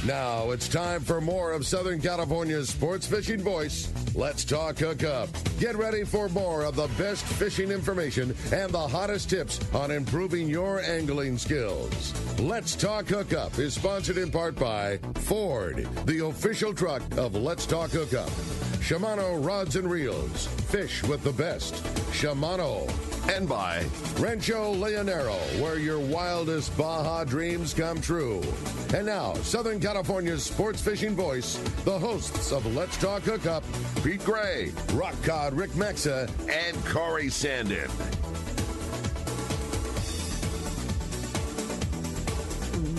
Now it's time for more of Southern California's sports fishing voice. Let's talk Hookup. Get ready for more of the best fishing information and the hottest tips on improving your angling skills. Let's Talk Hookup is sponsored in part by Ford, the official truck of Let's Talk Hookup. Shimano Rods and Reels. Fish with the best. Shimano. And by Rancho Leonero, where your wildest Baja dreams come true. And now, Southern California's sports fishing voice, the hosts of Let's Talk Hookup, Pete Gray, Rock Cod Rick Mexa, and Corey Sandin.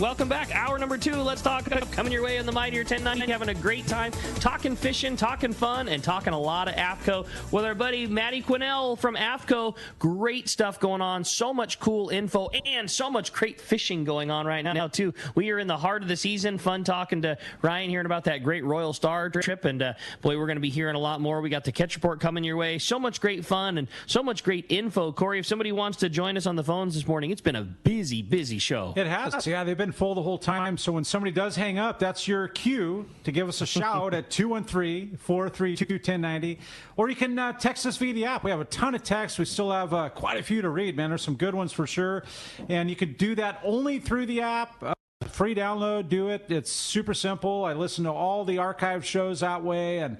Welcome back. Hour number 2. Let's talk coming your way on the Mightier 1090. Having a great time talking fishing, talking fun, and talking a lot of AFTCO with our buddy Matty Quesnel from AFTCO. Great stuff going on. So much cool info and so much great fishing going on right now, too. We are in the heart of the season. Fun talking to Ryan, hearing about that great Royal Star trip. And, boy, we're going to be hearing a lot more. We got the Catch Report coming your way. So much great fun and so much great info. Corey, if somebody wants to join us on the phones this morning, it's been a busy, busy show. It has. Yeah, they've been full the whole time, so when somebody does hang up, that's your cue to give us a shout at 213-432-1090, or you can text us via the app. We have a ton of texts. We still have quite a few to read, man. There's some good ones for sure, and you can do that only through the app. Free download, do it. It's super simple. I listen to all the archive shows that way, and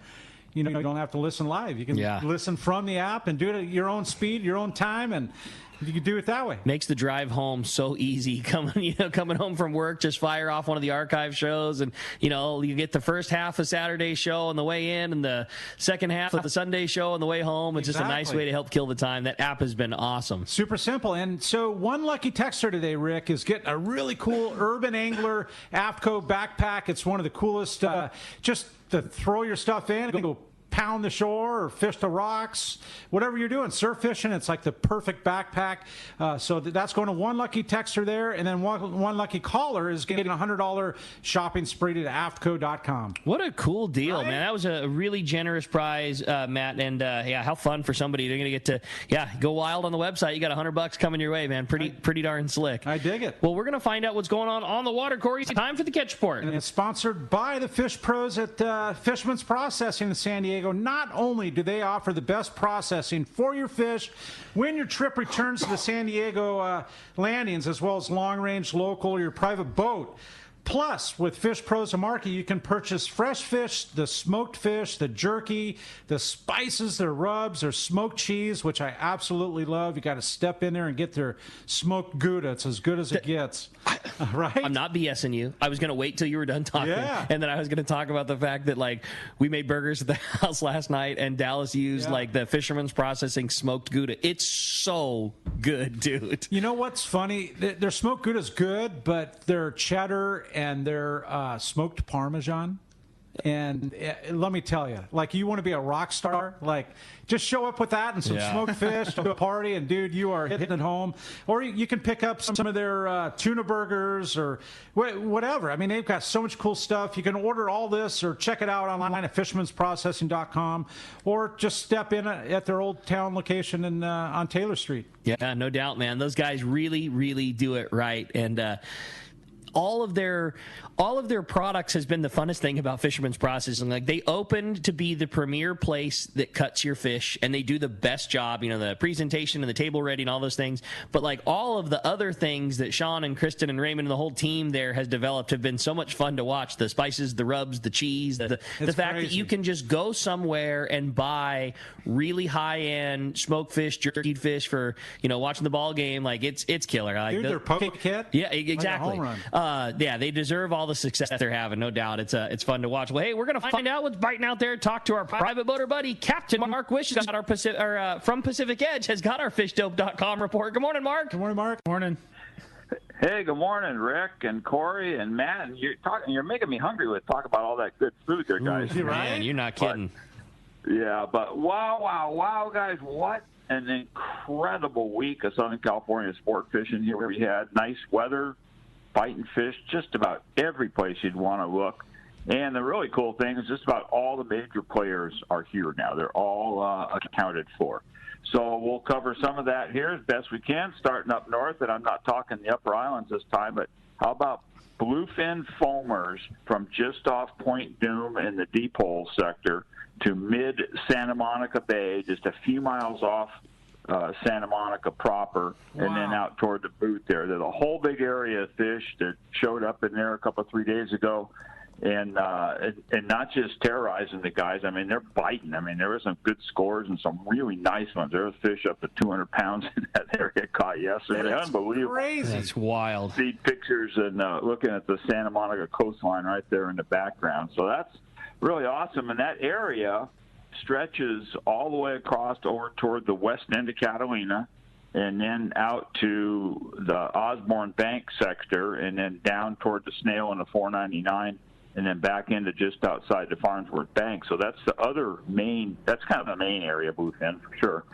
you don't have to listen live. You can listen from the app and do it at your own speed, your own time, and you can do it that way. Makes the drive home so easy. Coming home from work, just fire off one of the archive shows, and you get the first half of Saturday's show on the way in, and the second half of the Sunday show on the way home. It's just a nice way to help kill the time. That app has been awesome. Super simple. And so one lucky texter today, Rick, is getting a really cool Urban Angler AFTCO backpack. It's one of the coolest. Just to throw your stuff in and go pound the shore or fish the rocks, whatever you're doing, surf fishing, it's like the perfect backpack. So that's going to one lucky texter there, and then one lucky caller is getting a $100 shopping spree to AFTCO.com. What a cool deal, right? Man. That was a really generous prize, Matt, and how fun for somebody. They're going to get to go wild on the website. You got $100 coming your way, man. Pretty darn slick. I dig it. Well, we're going to find out what's going on the water, Corey. It's time for the Catch Report. And it's sponsored by the Fish Pros at Fisherman's Processing in San Diego. Not only do they offer the best processing for your fish when your trip returns to the San Diego landings, as well as long-range, local, or your private boat. Plus, with Fish Pros of Market, you can purchase fresh fish, the smoked fish, the jerky, the spices, their rubs, their smoked cheese, which I absolutely love. You got to step in there and get their smoked Gouda. It's as good as it gets. Right? I'm not BSing you. I was going to wait till you were done talking, and then I was going to talk about the fact that we made burgers at the house last night, and Dallas used the Fisherman's Processing smoked Gouda. It's so good, dude. You know what's funny? Their smoked Gouda is good, but their cheddar and their smoked Parmesan. And let me tell you, you want to be a rock star, just show up with that and some smoked fish to a party, and dude, you are hitting it home. Or you can pick up some of their tuna burgers or whatever. I mean, they've got so much cool stuff. You can order all this or check it out online at fishermansprocessing.com, or just step in at their Old Town location on Taylor Street. Yeah, no doubt, man. Those guys really, really do it right. And all of their products has been the funnest thing about Fisherman's Processing. They opened to be the premier place that cuts your fish, and they do the best job, the presentation and the table ready and all those things. But all of the other things that Sean and Kristen and Raymond and the whole team there has developed have been so much fun to watch. The spices, the rubs, the cheese, the fact that you can just go somewhere and buy really high-end smoked fish, jerkied fish for, watching the ball game. It's killer. Dude, their poke kit? Yeah, exactly. Like a home run. They deserve all the success they're having, no doubt. It's fun to watch. Well, hey, we're going to find out what's biting out there. Talk to our private boater buddy, Captain Mark Wish, has got from Pacific Edge, has got our fishdope.com report. Good morning, Mark. Good morning, Mark. Good morning. Hey, good morning, Rick and Corey and Matt. And you're making me hungry with talk about all that good food there, guys. Ooh, man, you're not kidding. But wow, guys, what an incredible week of Southern California sport fishing here. We had nice weather, fighting fish just about every place you'd want to look. And the really cool thing is just about all the major players are here now. They're all accounted for. So we'll cover some of that here as best we can, starting up north. And I'm not talking the upper islands this time, but how about bluefin foamers from just off Point Doom in the deep hole sector to mid Santa Monica Bay, just a few miles off Santa Monica proper, and then out toward the boot there. There's a whole big area of fish that showed up in there a couple, 3 days ago, and not just terrorizing the guys. I mean, they're biting. I mean, there were some good scores and some really nice ones. There was fish up to 200 pounds in that area caught yesterday. That's unbelievable. Crazy. That's wild. See pictures and looking at the Santa Monica coastline right there in the background. So that's really awesome. And that area stretches all the way across over toward the west end of Catalina, and then out to the Osborne Bank sector, and then down toward the Snail and the 499, and then back into just outside the Farnsworth Bank. So that's the other main, that's kind of the main area of bluefin for sure.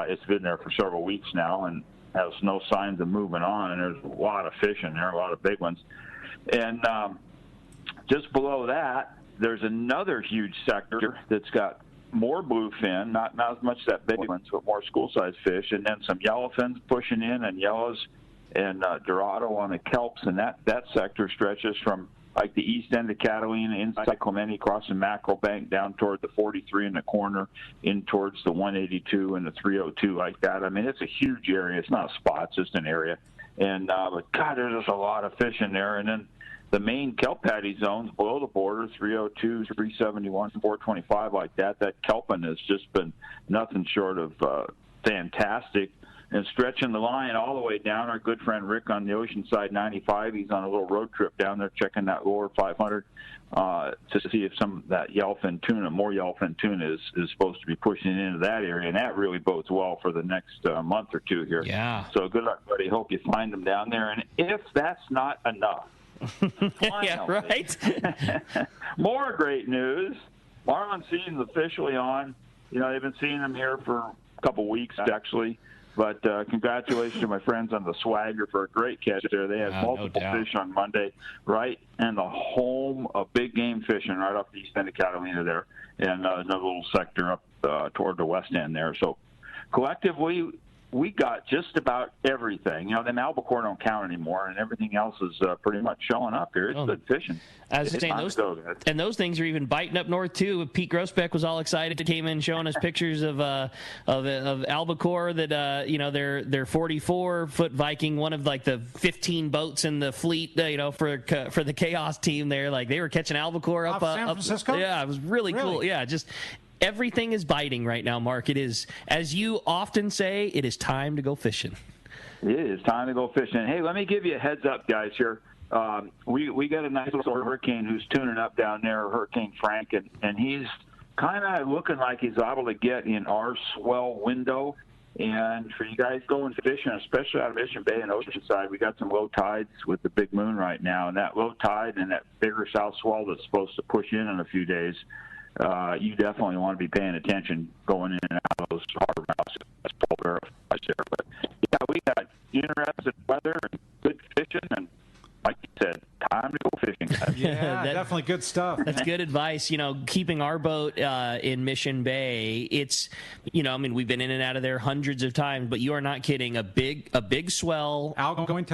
It's been there for several weeks now and has no signs of moving on, and there's a lot of fish in there, a lot of big ones. And just below that, there's another huge sector that's got more bluefin, not as much that big ones, but more school-sized fish, and then some yellowfins pushing in, and yellows and Dorado on the kelps, and that sector stretches from like the east end of Catalina, inside Clemente, crossing Mackerel Bank, down toward the 43 in the corner, in towards the 182 and the 302, like that. I mean, it's a huge area. It's not a spot, it's just an area. And but God, there's just a lot of fish in there. And then the main kelp patty zones below the border, 302, 371, 425, like that. That kelping has just been nothing short of fantastic. And stretching the line all the way down, our good friend Rick on the Oceanside 95, he's on a little road trip down there checking that lower 500 to see if some of that yellowfin tuna, more yellowfin tuna is supposed to be pushing into that area. And that really bodes well for the next month or two here. Yeah. So good luck, buddy. Hope you find them down there. And if that's not enough, yeah, right? more great news. Marlin season's officially on. You know, they've been seeing them here for a couple weeks, actually. But congratulations to my friends on the Swagger for a great catch there. They had multiple fish on Monday, right? And the home of big game fishing right off the east end of Catalina there, and another little sector up toward the west end there. So collectively, we got just about everything. You know, them albacore don't count anymore, and everything else is pretty much showing up here. It's good fishing. As I was saying, those ththings are even biting up north too. Pete Grossbeck was all excited. Came in showing us pictures of albacore that you know, they're 44-foot Viking, one of like the 15 boats in the fleet. You know, for the Chaos team there, like they were catching albacore up San Francisco. Yeah, it was really cool. Yeah, just. Everything is biting right now, Mark. It is, as you often say, it is time to go fishing. It is time to go fishing. Hey, let me give you a heads up, guys, here. We got a nice little hurricane who's tuning up down there, Hurricane Frank, and he's kind of looking like he's able to get in our swell window. And for you guys going fishing, especially out of Mission Bay and Oceanside, we got some low tides with the big moon right now. And that low tide and that bigger south swell that's supposed to push in a few days, you definitely want to be paying attention going in and out of those harbor routes. That's full verified there. But yeah, we got interesting weather and good fishing, and like you said, time to go fishing, guys. Yeah, definitely good stuff. That's good advice. You know, keeping our boat in Mission Bay, it's, you know, I mean, we've been in and out of there hundreds of times, but you are not kidding. A big swell, outgoing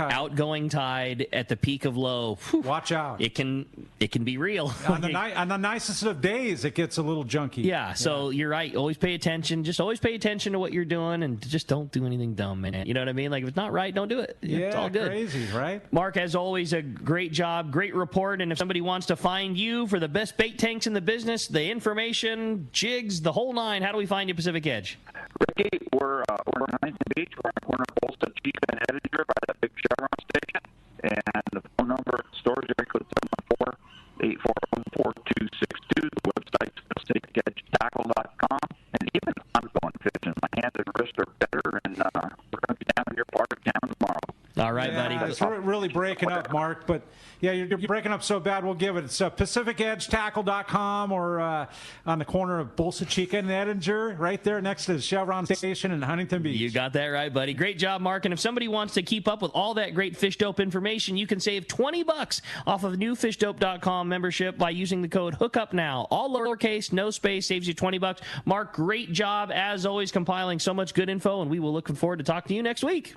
tide at the peak of low. Whew, watch out. It can be real. On the nicest of days, it gets a little junky. Yeah, so you're right. Always pay attention. Just always pay attention to what you're doing, and just don't do anything dumb, man. You know what I mean? Like, if it's not right, don't do it. Yeah, it's all good. Crazy, right? Mark, as always, a great job, great report. And if somebody wants to find you for the best bait tanks in the business, the information, jigs, the whole nine, how do we find you, Pacific Edge? Ricky, we're in Huntington Beach. We're on the corner of Bolsa Chica and Edinger by that big Chevron station. And the phone number at the store is area code 714-841-4262. The website's PacificEdgeTackle.com. And even I'm going fishing. My hands and wrists are better, and we're going to be down in your part of town tomorrow. All right, buddy. It's really breaking up, Mark. But, yeah, you're breaking up so bad, we'll give it. It's PacificEdgeTackle.com or on the corner of Bolsa Chica and Edinger, right there next to the Chevron Station in Huntington Beach. You got that right, buddy. Great job, Mark. And if somebody wants to keep up with all that great Fish Dope information, you can save $20 off of newfishdope.com membership by using the code Hookup now. All lowercase, no space, saves you $20. Mark, great job, as always, compiling so much good info, and we will look forward to talking to you next week.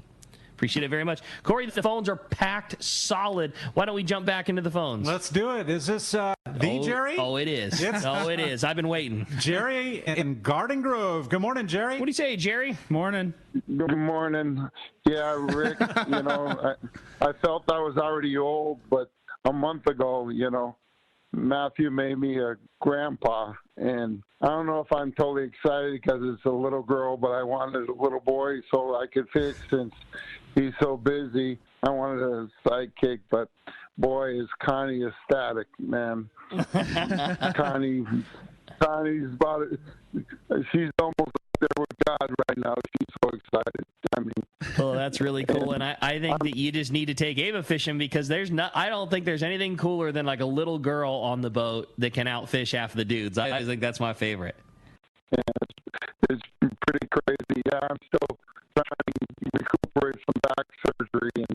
Appreciate it very much. Corey, the phones are packed solid. Why don't we jump back into the phones? Let's do it. Is this Jerry? Oh, it is. It is. I've been waiting. Jerry in Garden Grove. Good morning, Jerry. What do you say, Jerry? Morning. Good morning. Yeah, Rick, I felt I was already old, but a month ago, Matthew made me a grandpa, and I don't know if I'm totally excited because it's a little girl, but I wanted a little boy so I could fish since he's so busy. I wanted a sidekick, but boy, is Connie ecstatic, man. Connie's about it. She's almost up there with God right now. She's so excited. Well, that's really cool, and I think that you just need to take Ava fishing because I don't think there's anything cooler than like a little girl on the boat that can outfish half the dudes. I think that's my favorite. Yeah, it's pretty crazy. Yeah, I'm still trying to recuperate from back surgery, and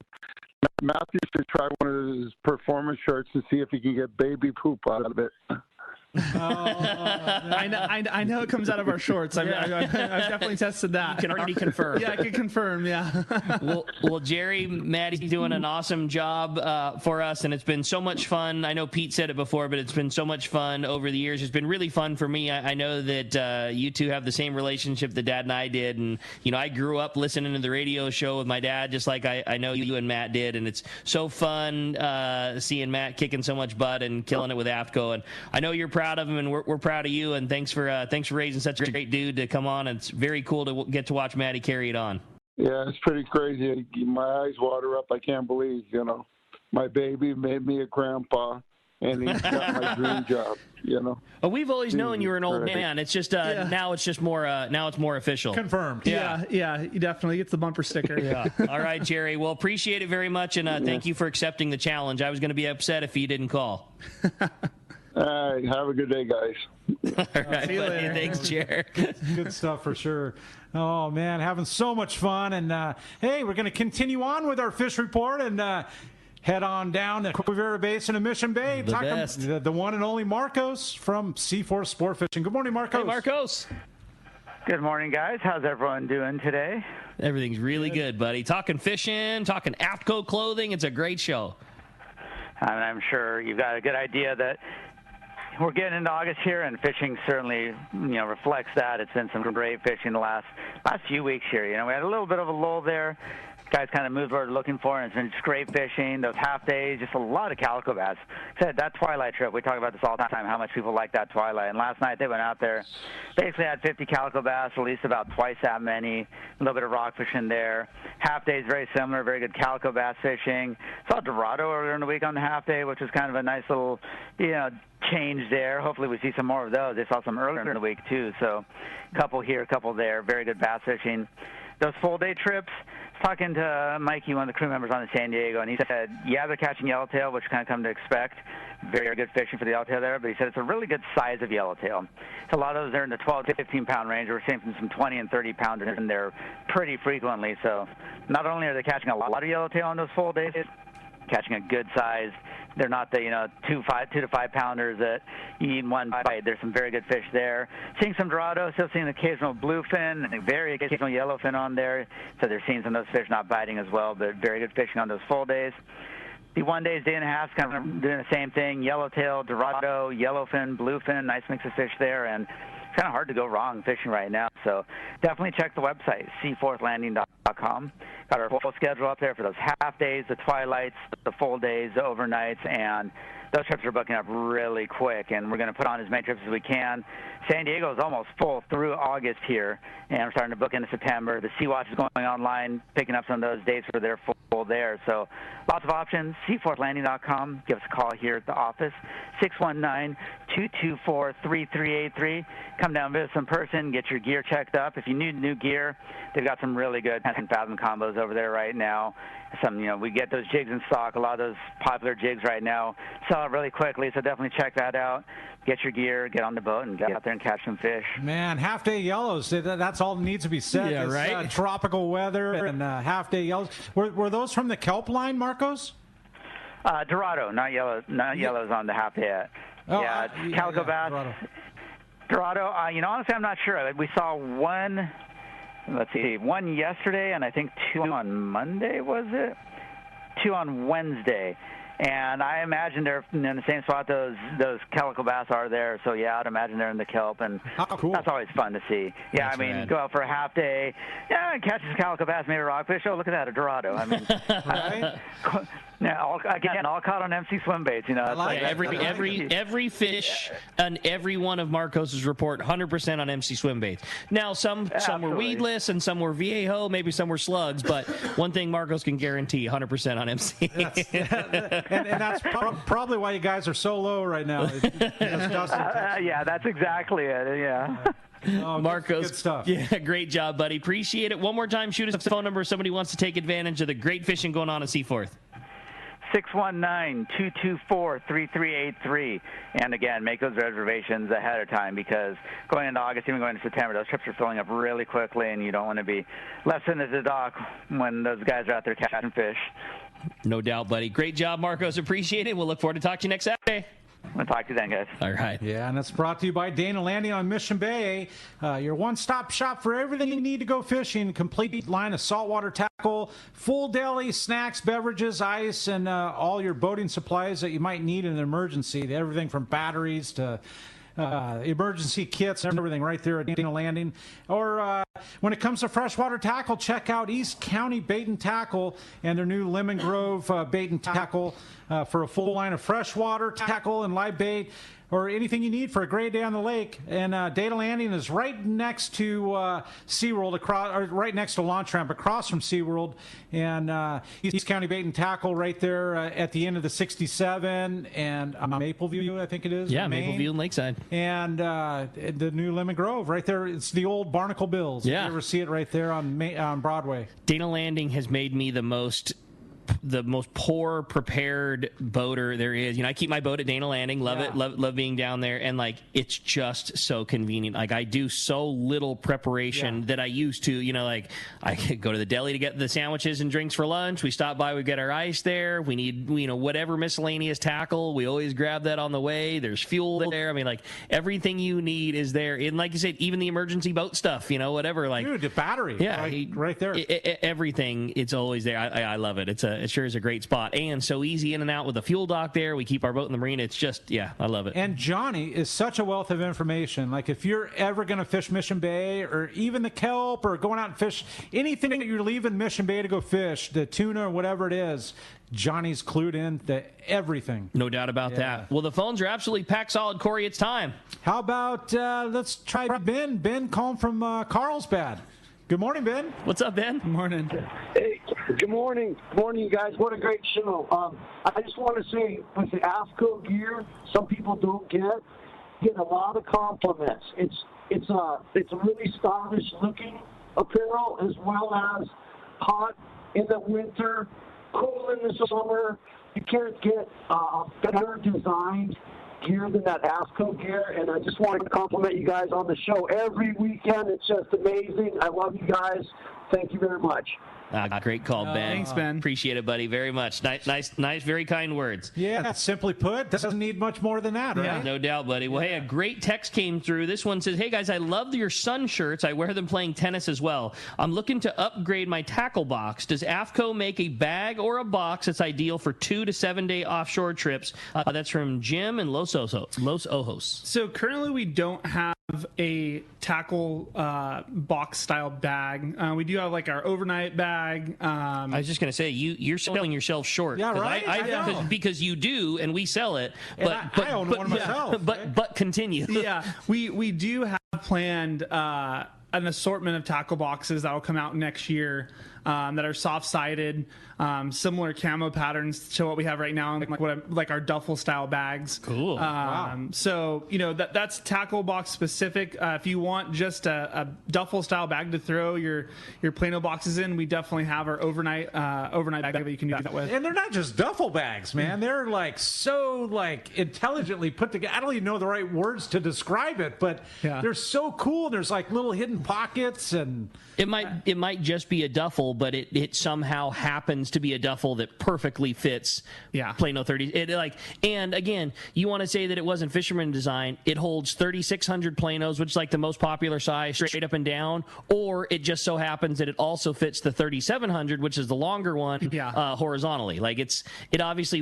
Matthew should try one of his performance shirts to see if he can get baby poop out of it. I know it comes out of our shorts. I've definitely tested that. You can already confirm. Yeah, I can confirm. Yeah. Well, Jerry, Maddie's doing an awesome job for us, and it's been so much fun. I know Pete said it before, but it's been so much fun over the years. It's been really fun for me. I know that you two have the same relationship that Dad and I did, and I grew up listening to the radio show with my dad, just like I know you and Matt did, and it's so fun seeing Matt kicking so much butt and killing it with AFTCO, and I know you're proud of him, and we're proud of you, and thanks for raising such a great dude to come on. It's very cool to get to watch Maddie carry it on. Yeah, it's pretty crazy. My eyes water up. I can't believe, my baby made me a grandpa, and he got my dream job, Well, we've always known you were an old man. It's just now it's just more now it's more official. Confirmed. Yeah, he definitely gets the bumper sticker. Yeah. All right, Jerry. Well, appreciate it very much, and thank you for accepting the challenge. I was going to be upset if you didn't call. All right. Have a good day, guys. All right. See you later. Thanks, Jerry. Good stuff for sure. Oh, man, having so much fun. And, hey, we're going to continue on with our fish report and head on down to Quivira Basin and Mission Bay. The best. The one and only Marcos from C4 Sport Fishing. Good morning, Marcos. Hey, Marcos. Good morning, guys. How's everyone doing today? Everything's really good, buddy. Talking fishing, talking AFTCO clothing. It's a great show. And I'm sure you've got a good idea that we're getting into August here, and fishing certainly, reflects that. It's been some great fishing the last few weeks here. We had a little bit of a lull there. Guys kind of moved where they're looking for, and it's been just great fishing. Those half days, just a lot of calico bass. Said that twilight trip, we talk about this all the time, how much people like that twilight. And last night they went out there, basically had 50 calico bass, released about twice that many, a little bit of rock fishing there. Half days very similar, very good calico bass fishing. Saw Dorado earlier in the week on the half day, which was kind of a nice little, change there. Hopefully we see some more of those. They saw some earlier in the week too, so a couple here, a couple there. Very good bass fishing. Those full day trips, talking to Mikey, one of the crew members on the San Diego, and he said, yeah, they're catching yellowtail, which kind of come to expect. Very good fishing for the yellowtail there, but he said it's a really good size of yellowtail. So a lot of those are in the 12 to 15-pound range. We're seeing some 20 and 30-pounders in there pretty frequently. So not only are they catching a lot of yellowtail on those full days, catching a good size. They're not the 2 to 5 pounders that you eat in one bite. There's some very good fish there. Seeing some Dorado, still seeing an occasional bluefin and a very occasional yellowfin on there. So they're seeing some of those fish not biting as well, but very good fishing on those full days. The 1 days, day and a half, kind of doing the same thing. Yellowtail, Dorado, yellowfin, bluefin, nice mix of fish there, and it's kind of hard to go wrong fishing right now. So definitely check the website, seaforthlanding.com. Got our full schedule up there for those half days, the twilights, the full days, the overnights, and those trips are booking up really quick, and we're going to put on as many trips as we can. San Diego is almost full through August here, and we're starting to book into September. The Sea Watch is going online, picking up some of those dates where they're full there. So lots of options. seaforthlanding.com. Give us a call here at the office, 619-224-3383. Come down, visit us in person, get your gear checked up. If you need new gear, they've got some really good 10,000 combos over there right now. We get those jigs in stock. A lot of those popular jigs right now sell out really quickly, so definitely check that out. Get your gear, get on the boat, and get out there and catch some fish. Man, half-day yellows, that's all that needs to be said. Yeah, right? Tropical weather and half-day yellows. Were those from the kelp line, Marcos? Dorado, not yellows on the half-day. Calico bass. Dorado, honestly, I'm not sure. We saw one let's see, 1 yesterday, and I think 2 on Monday, was it? 2 on Wednesday. And I imagine they're in the same spot those calico bass are there. So, yeah, I'd imagine they're in the kelp, and cool. That's always fun to see. Yeah, That's rad. go out for a half day, catch some calico bass, maybe rockfish. Oh, look at that, a Dorado. I mean, right? all caught on MC swim baits. It's like every fish and every one of Marcos's report 100% on MC swim baits. Now some were weedless and some were Viejo, maybe some were slugs, but one thing Marcos can guarantee 100% on MC. And that's probably why you guys are so low right now. Yeah, that's exactly it. Yeah. Oh, Marcos, good stuff. Yeah, great job, buddy. Appreciate it. One more time, shoot us a phone number if somebody wants to take advantage of the great fishing going on in Seaforth. 619-224-3383. And again, make those reservations ahead of time, because going into August, even going into September, those trips are filling up really quickly, and you don't want to be left in the dock when those guys are out there catching fish. No doubt, buddy. Great job, Marcos. Appreciate it. We'll look forward to talking to you next Saturday. We'll talk to you then, guys. All right. Yeah, and it's brought to you by Dana Landing on Mission Bay, your one-stop shop for everything you need to go fishing. Complete line of saltwater tackle, full deli, snacks, beverages, ice, and all your boating supplies that you might need in an emergency. Everything from batteries to emergency kits and everything right there at Dana Landing. Or when it comes to freshwater tackle, check out East County Bait and Tackle and their new Lemon Grove Bait and Tackle for a full line of freshwater tackle and live bait, or anything you need for a great day on the lake. And Dana Landing is right next to SeaWorld, right next to Launch Ramp, across from SeaWorld. And East County Bait and Tackle right there at the end of the 67 and Mapleview, I think it is. Yeah, Maine. Mapleview and Lakeside. And the new Lemon Grove right there. It's the old Barnacle Bills. Yeah. You ever see it right there on Broadway. Dana Landing has made me the most poor prepared boater there is. I keep my boat at Dana Landing, love it, love being down there, and it's just so convenient. I do so little preparation that I used to. I could go to the deli to get the sandwiches and drinks for lunch. We stop by, we get our ice there. We need whatever miscellaneous tackle, we always grab that on the way. There's fuel there. Everything you need is there. And like you said, even the emergency boat stuff, whatever. Dude, the battery, right there. Everything, it's always there. I love it. It sure is a great spot, and so easy in and out with the fuel dock there. We keep our boat in the marina. It's just, I love it. And Johnny is such a wealth of information. If you're ever going to fish Mission Bay, or even the kelp, or going out and fish anything that you're leaving Mission Bay to go fish, the tuna or whatever it is, Johnny's clued in to everything. No doubt about that. Well, the phones are absolutely packed solid, Corey. It's time. How about let's try Ben. Ben calling from Carlsbad. Good morning, Ben. What's up, Ben? Good morning. Hey, good morning. Good morning, you guys. What a great show. I just want to say, with the AFTCO gear, some people don't get a lot of compliments. It's a really stylish looking apparel, as well as hot in the winter, cool in the summer. You can't get better designed gear than that AFTCO gear, and I just wanted to compliment you guys on the show every weekend. It's just amazing. I love you guys. Thank you very much. Great call, Ben. Thanks, Ben. Appreciate it, buddy, very much. Nice, very kind words. Yeah, simply put, doesn't need much more than that, right? Yeah, no doubt, buddy. Well, hey, a great text came through. This one says, hey, guys, I love your sun shirts. I wear them playing tennis as well. I'm looking to upgrade my tackle box. Does AFTCO make a bag or a box that's ideal for 2 to 7 day offshore trips? That's from Jim in Los Ojos. So currently we don't have a tackle box style bag. We do have our overnight bag. I was just going to say, you're selling yourself short. Yeah, right. I know. Because you do, and we sell it. But I own one myself. But continue. Yeah, we do have planned an assortment of tackle boxes that will come out next year that are soft-sided, similar camo patterns to what we have right now, like our duffel style bags. Cool. Wow. So that's tackle box specific. If you want just a duffel style bag to throw your Plano boxes in, we definitely have our overnight bag that you can do that with. And they're not just duffel bags, man. They're so intelligently put together. I don't even know the right words to describe it, but they're so cool. There's little hidden pockets, and it might just be a duffel, duffel, but it somehow happens to be a duffel that perfectly fits Plano 30. And again, you want to say that it wasn't fisherman design. It holds 3,600 Planos, which is like the most popular size, straight up and down, or it just so happens that it also fits the 3,700, which is the longer one, horizontally. Like it obviously,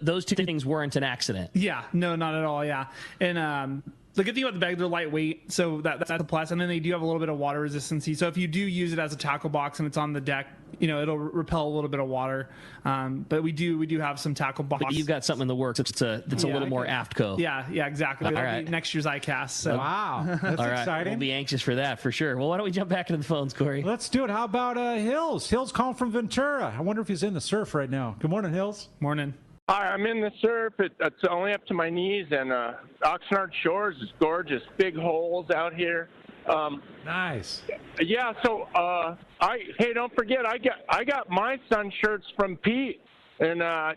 those two things weren't an accident. Yeah, no, not at all. Yeah. And, the good thing about the bag, they're lightweight, so that's a plus. And then they do have a little bit of water resistancy. So if you do use it as a tackle box and it's on the deck, it'll repel a little bit of water. But we do have some tackle boxes. But you've got something in the works that's a little more AFTCO. Yeah, exactly. That'll be next year's ICAST. So. Wow, that's exciting. We'll be anxious for that for sure. Well, why don't we jump back into the phones, Corey? Let's do it. How about Hills? Hills calling from Ventura. I wonder if he's in the surf right now. Good morning, Hills. Morning. Hi, I'm in the surf. It's only up to my knees, and Oxnard Shores is gorgeous. Big holes out here. Nice. Yeah. So, hey, don't forget, I got my sun shirts from Pete, and I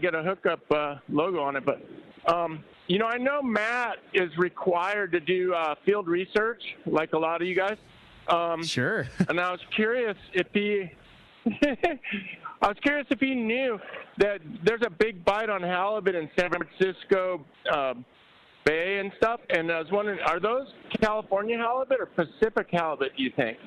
get a Hookup logo on it. But I know Matt is required to do field research, like a lot of you guys. Sure. And I was curious if he. I was curious if he knew that there's a big bite on halibut in San Francisco Bay and stuff, and I was wondering, are those California halibut or Pacific halibut, do you think?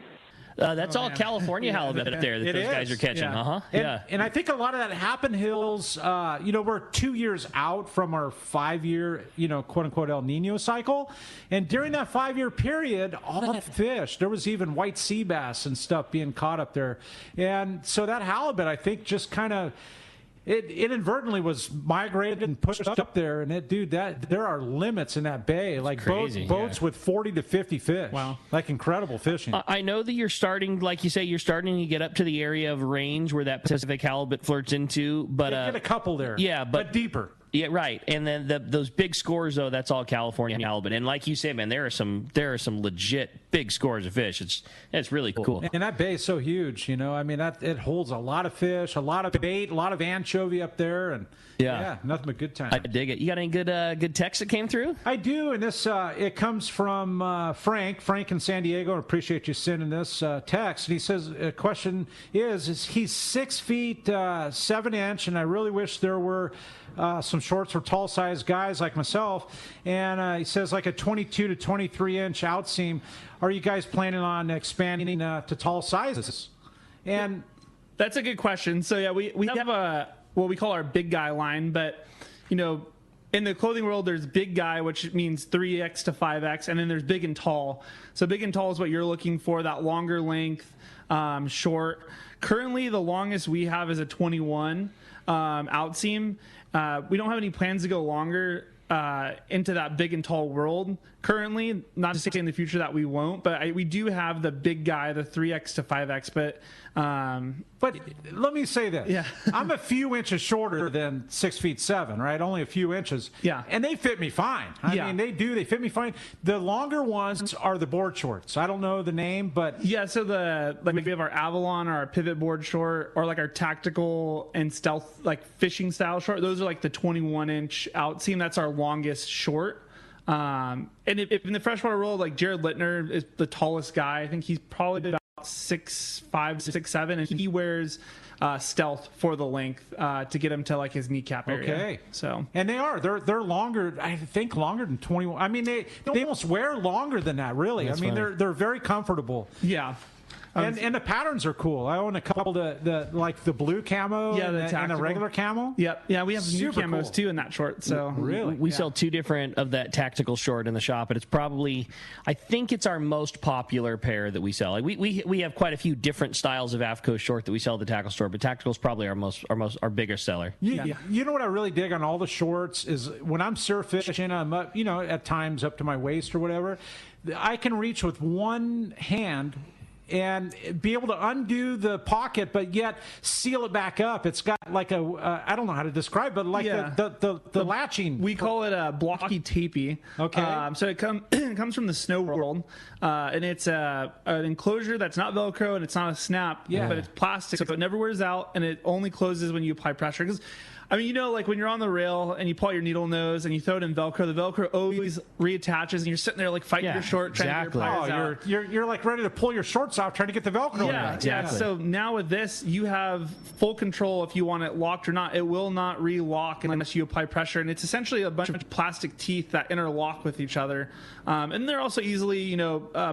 That's all California halibut up there that those guys are catching. Yeah. And I think a lot of that happened, Hills. We're 2 years out from our 5-year, quote unquote El Nino cycle. And during that 5-year period, all that fish, there was even white sea bass and stuff being caught up there. And so that halibut, I think, just kind of, it inadvertently was migrated and pushed up there, and there are limits in that bay, like crazy, boats with 40 to 50 fish. Wow, like incredible fishing. I know that you're starting, like you say, to get up to the area of range where that Pacific halibut flirts into, but get a couple there, but deeper. Yeah, right. And then those big scores, though, that's all California halibut. And like you said, man, there are some legit big scores of fish. It's really cool. And that bay is so huge, it holds a lot of fish, a lot of bait, a lot of anchovy up there, and nothing but good time. I dig it. You got any good text that came through? I do, and this it comes from Frank in San Diego. I appreciate you sending this text. And he says, question is he's 6 feet 7 inch, and I really wish there were some shorts for tall size guys like myself. And he says like a 22 to 23 inch outseam. Are you guys planning on expanding to tall sizes? And that's a good question. So yeah, we have what we call our big guy line, but in the clothing world, there's big guy, which means 3X to 5X, and then there's big and tall. So big and tall is what you're looking for, that longer length, short. Currently, the longest we have is a 21 outseam. We don't have any plans to go longer into that big and tall world currently. Not to say in the future that we won't, but we do have the big guy, the 3X to 5X. But let me say this. Yeah. I'm a few inches shorter than 6 feet 7, right? Only a few inches. Yeah. And they fit me fine. I mean, they fit me fine. The longer ones are the board shorts. I don't know the name, but yeah. So we have our Avalon or our pivot board short, or like our tactical and stealth like fishing style short. Those are like the 21-inch outseam. That's our longest short. And if in the freshwater world, like Jared Littner is the tallest guy. I think he's probably about 6'5", 6'7", and he wears stealth for the length to get him to like his kneecap area. Okay. So and they're longer. I think longer than 21. I mean they almost wear longer than that. Really. That's funny. they're very comfortable. Yeah. And the patterns are cool. I own a couple like the blue camo and the regular camo. Yep. Yeah, we have super new camos cool. too in that short. So really, we sell two different of that tactical short in the shop, and it's probably, I think it's our most popular pair that we sell. Like we have quite a few different styles of AFTCO short that we sell at the tackle store, but tactical is probably our biggest seller. You know what I really dig on all the shorts is when I'm surf fishing, I'm up, at times up to my waist or whatever, I can reach with one hand and be able to undo the pocket, but yet seal it back up. It's got like I don't know how to describe, but like the latching. We call it a blocky tapey. Okay. So it comes from the snow world, and it's an enclosure that's not Velcro and it's not a snap, but it's plastic, so it never wears out, and it only closes when you apply pressure. Because I mean, like when you're on the rail and you pull out your needle nose and you throw it in Velcro, the Velcro always reattaches, and you're sitting there like fighting your short, trying to get your pliers out. You're like ready to pull your shorts off, trying to get the Velcro. Yeah, exactly. So now with this, you have full control if you want it locked or not. It will not re-lock unless you apply pressure, and it's essentially a bunch of plastic teeth that interlock with each other, and they're also easily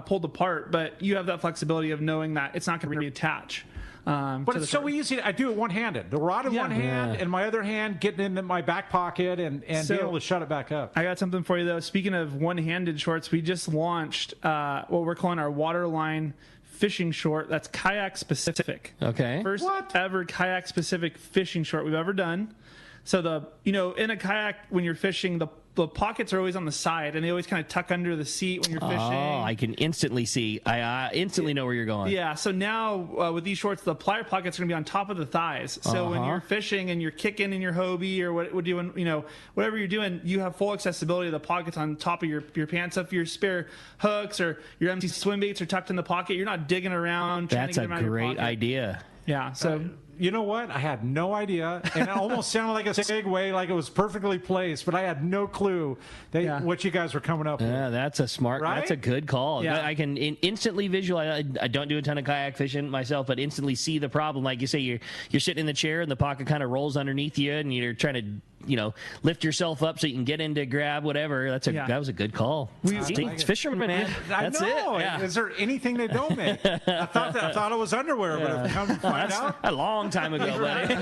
pulled apart. But you have that flexibility of knowing that it's not going to reattach. But it's so easy. I do it one-handed. The rod in one hand and my other hand getting into my back pocket and being able to shut it back up. I got something for you, though. Speaking of one-handed shorts, we just launched what we're calling our Waterline fishing short. That's kayak-specific. Okay. First ever kayak-specific fishing short we've ever done. So in a kayak, when you're fishing, the pockets are always on the side, and they always kind of tuck under the seat when you're fishing. Oh, I can instantly see. I instantly know where you're going. Yeah, so now with these shorts, the plier pockets are going to be on top of the thighs. So when you're fishing and you're kicking in your Hobie or whatever you're doing, you have full accessibility of the pockets on top of your pants. So if your spare hooks or your empty swim baits are tucked in the pocket, you're not digging around. That's a great idea. Yeah, so... You know what? I had no idea, and it almost sounded like a segue, like it was perfectly placed, but I had no clue what you guys were coming up with. Yeah, that's a smart, that's a good call. Yeah. I can instantly visualize. I don't do a ton of kayak fishing myself, but instantly see the problem. Like you say, you're sitting in the chair, and the pocket kind of rolls underneath you, and you're trying to lift yourself up so you can get in to grab whatever. That was a good call. It's fisherman, man. That's it. Yeah. Is there anything they don't make? I thought it was underwear, but I've come to find out. A long time ago, buddy.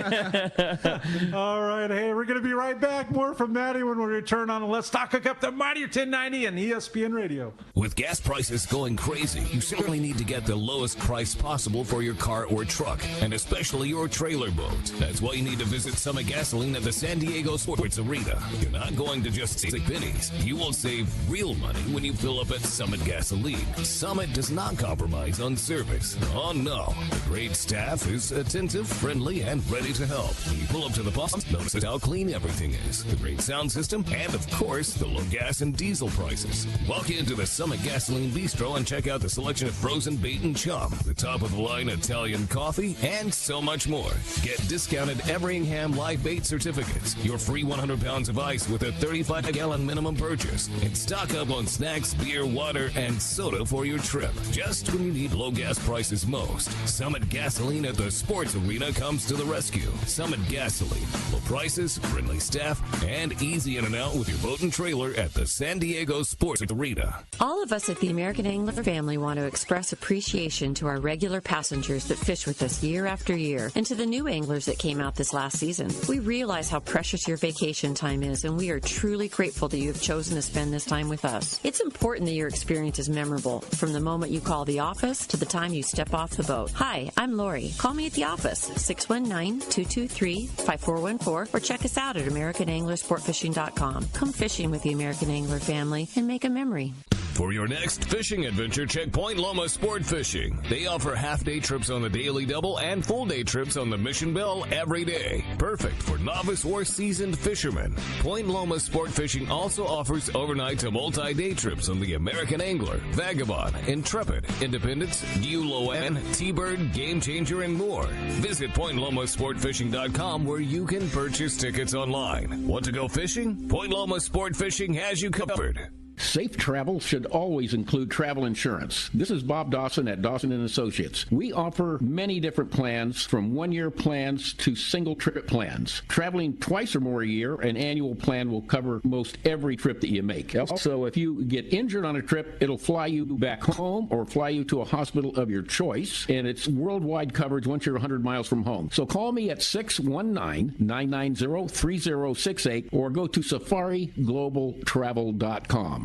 All right. Hey, we're going to be right back. More from Maddie when we return on Let's Talk Hookup, the Mightier 1090 and ESPN Radio. With gas prices going crazy, you certainly need to get the lowest price possible for your car or truck, and especially your trailer boat. That's why you need to visit Summit Gasoline at the San Diego Sports Arena. You're not going to just save pennies. You will save real money when you fill up at Summit Gasoline. Summit does not compromise on service. Oh no. The great staff is attentive, friendly, and ready to help. When you pull up to the pump, notice how clean everything is. The great sound system, and of course, the low gas and diesel prices. Walk into the Summit Gasoline Bistro and check out the selection of frozen bait and chum, the top-of-the-line Italian coffee, and so much more. Get discounted Everingham live bait certificates, your free 100 pounds of ice with a 35-gallon minimum purchase, and stock up on snacks, beer, water, and soda for your trip. Just when you need low gas prices most, Summit Gasoline at the Sports Arena comes to the rescue. Summit Gasoline. Low prices, friendly staff, and easy in and out with your boat and trailer at the San Diego Sports Arena. All of us at the American Angler family want to express appreciation to our regular passengers that fish with us year after year, and to the new anglers that came out this last season. We realize how precious your vacation time is, and we are truly grateful that you have chosen to spend this time with us. It's important that your experience is memorable, from the moment you call the office to the time you step off the boat. Hi, I'm Lori. Call me at the office, 619-223-5414, or check us out at AmericanAnglerSportFishing.com. Come fishing with the American Angler family and make a memory. For your next fishing adventure, check Point Loma Sport Fishing. They offer half-day trips on the Daily Double and full-day trips on the Mission Bell every day. Perfect for novice or seasoned fishermen. Point Loma Sport Fishing also offers overnight to multi-day trips on the American Angler, Vagabond, Intrepid, Independence, Guloan, T-Bird, Game Changer, and more. Visit PointLomaSportFishing.com where you can purchase tickets online. Want to go fishing? Point Loma Sport Fishing has you covered. Safe travel should always include travel insurance. This is Bob Dawson at Dawson & Associates. We offer many different plans, from one-year plans to single-trip plans. Traveling twice or more a year, an annual plan will cover most every trip that you make. Also, if you get injured on a trip, it'll fly you back home or fly you to a hospital of your choice, and it's worldwide coverage once you're 100 miles from home. So call me at 619-990-3068 or go to safariglobaltravel.com.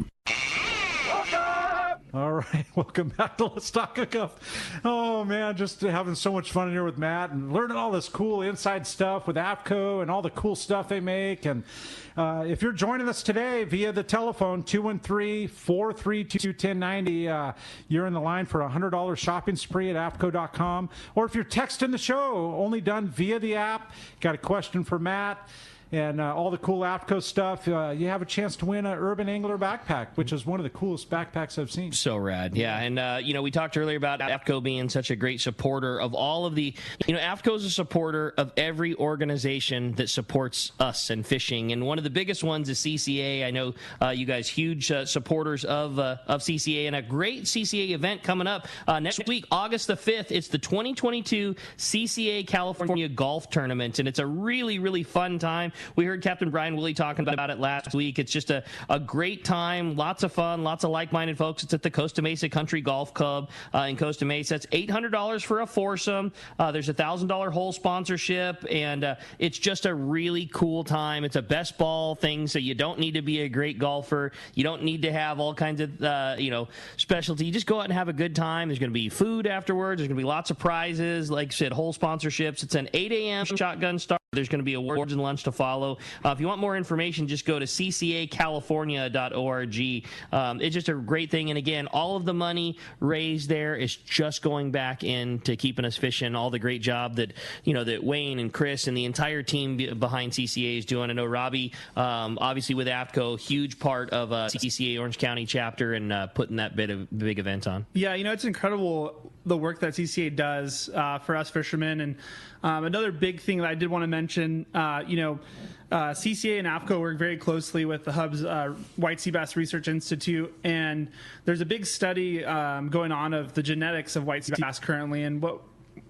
All right, welcome back to Let's Talk Hookup. Oh, man, just having so much fun here with Matt and learning all this cool inside stuff with AFTCO and all the cool stuff they make. And if you're joining us today via the telephone, 213-432-1090, you're in the line for a $100 shopping spree at AFTCO.com. Or if you're texting the show, only done via the app, got a question for Matt, and all the cool AFTCO stuff. You have a chance to win an Urban Angler backpack, which is one of the coolest backpacks I've seen. So rad. Yeah. And, we talked earlier about AFTCO being such a great supporter of all of the, AFTCO is a supporter of every organization that supports us and fishing. And one of the biggest ones is CCA. I know you guys huge supporters of CCA, and a great CCA event coming up next week, August the 5th. It's the 2022 CCA California Golf Tournament, and it's a really, really fun time. We heard Captain Brian Woolley talking about it last week. It's just a great time, lots of fun, lots of like-minded folks. It's at the Costa Mesa Country Golf Club in Costa Mesa. It's $800 for a foursome. There's a $1,000 hole sponsorship, and it's just a really cool time. It's a best ball thing, so you don't need to be a great golfer. You don't need to have all kinds of, specialty. You just go out and have a good time. There's going to be food afterwards. There's going to be lots of prizes, like I said, hole sponsorships. It's an 8 a.m. shotgun start. There's going to be awards and lunch to follow. If you want more information, just go to ccacalifornia.org. It's just a great thing. And again, all of the money raised there is just going back into keeping us fishing. All the great job that, that Wayne and Chris and the entire team behind CCA is doing. I know Robbie, obviously with AFTCO, huge part of CCA Orange County chapter and putting that big event on. Yeah, it's incredible the work that CCA does for us fishermen. And another big thing that I did want to mention, CCA and AFTCO work very closely with the Hub's White Sea Bass Research Institute, and there's a big study going on of the genetics of white sea bass currently. And what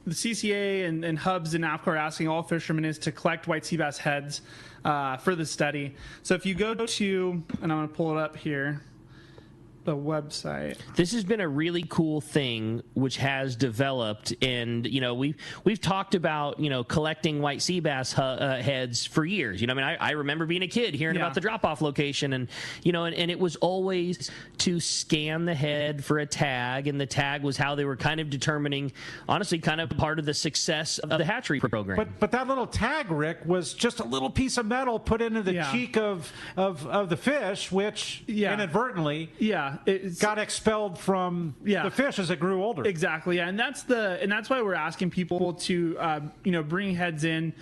the CCA and Hubs and AFTCO are asking all fishermen is to collect white sea bass heads for the study. So if you go to, and I'm going to pull it up here, the website. This has been a really cool thing which has developed, and we've talked about collecting white sea bass heads for years. I remember being a kid hearing about the drop-off location, and and it was always to scan the head for a tag, and the tag was how they were kind of determining, honestly, kind of part of the success of the hatchery program. But that little tag, Rick, was just a little piece of metal put into the cheek of the fish, which inadvertently got expelled from the fish as it grew older. Exactly, yeah, and that's why we're asking people to bring heads in.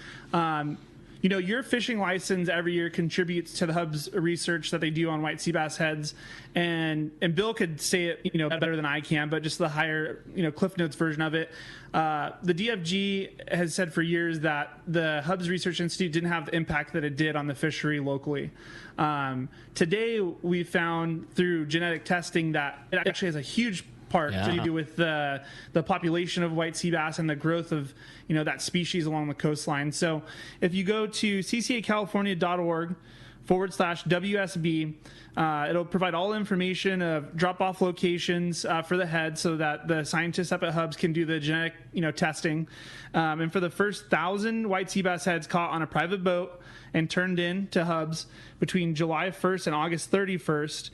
Your fishing license every year contributes to the Hub's research that they do on white sea bass heads, and Bill could say it better than I can, but just the higher Cliff Notes version of it. The DFG has said for years that the Hub's Research Institute didn't have the impact that it did on the fishery locally. Today, we found through genetic testing that it actually has a huge part to do with the population of white sea bass and the growth of that species along the coastline. So if you go to ccacalifornia.org/WSB, it'll provide all information of drop-off locations for the head so that the scientists up at Hubs can do the genetic testing. And for the first 1,000 white sea bass heads caught on a private boat and turned in to Hubs between July 1st and August 31st,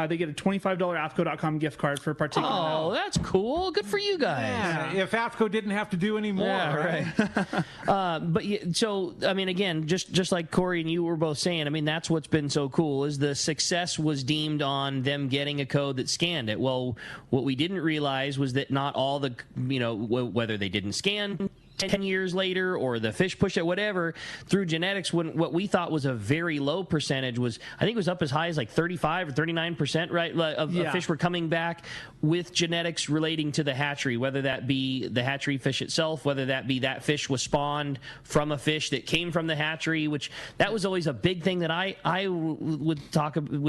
they get a $25 AFTCO.com gift card for partaking. Oh, that's cool. Good for you guys. Yeah, if AFTCO didn't have to do any more. Yeah, right. So, again, just like Corey and you were both saying, that's what's been so cool is the success was deemed on them getting a code that scanned it. Well, what we didn't realize was that not all the, whether they didn't scan 10 years later or the fish pushed it, whatever, through genetics, when what we thought was a very low percentage was, I think it was up as high as like 35 or 39%, right, of fish were coming back with genetics relating to the hatchery, whether that be the hatchery fish itself, whether that be that fish was spawned from a fish that came from the hatchery, which that was always a big thing that I would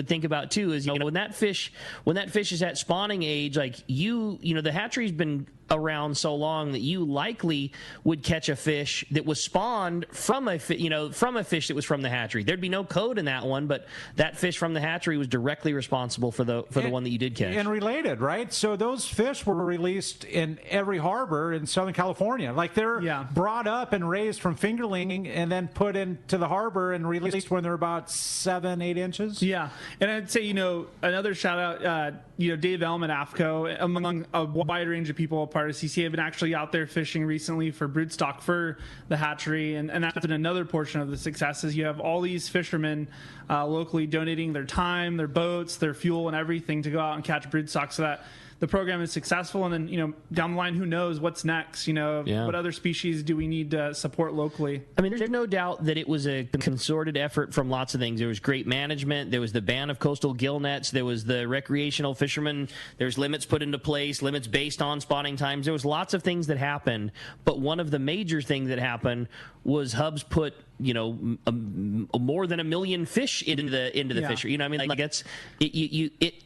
think about too, is, when that fish is at spawning age, like the hatchery's been around so long that you likely would catch a fish that was spawned from a fish that was from the hatchery. There'd be no code in that one, but that fish from the hatchery was directly responsible for the one that you did catch. And related, right? So those fish were released in every harbor in Southern California. Like they're brought up and raised from fingerlinging and then put into the harbor and released when they're about 7-8 inches. Yeah, and I'd say another shout out, Dave Elm at AFTCO, among a wide range of people part of CCA, have been actually out there fishing recently for broodstock for the hatchery, and that's been another portion of the success. Is you have all these fishermen locally donating their time, their boats, their fuel, and everything to go out and catch broodstock, so that the program is successful, and then down the line, who knows what's next? What other species do we need to support locally? I mean, there's no doubt that it was a concerted effort from lots of things. There was great management. There was the ban of coastal gill nets. There was the recreational fishermen. There's limits put into place, limits based on spawning times. There was lots of things that happened, but one of the major things that happened was Hubs put more than 1 million fish into the fishery.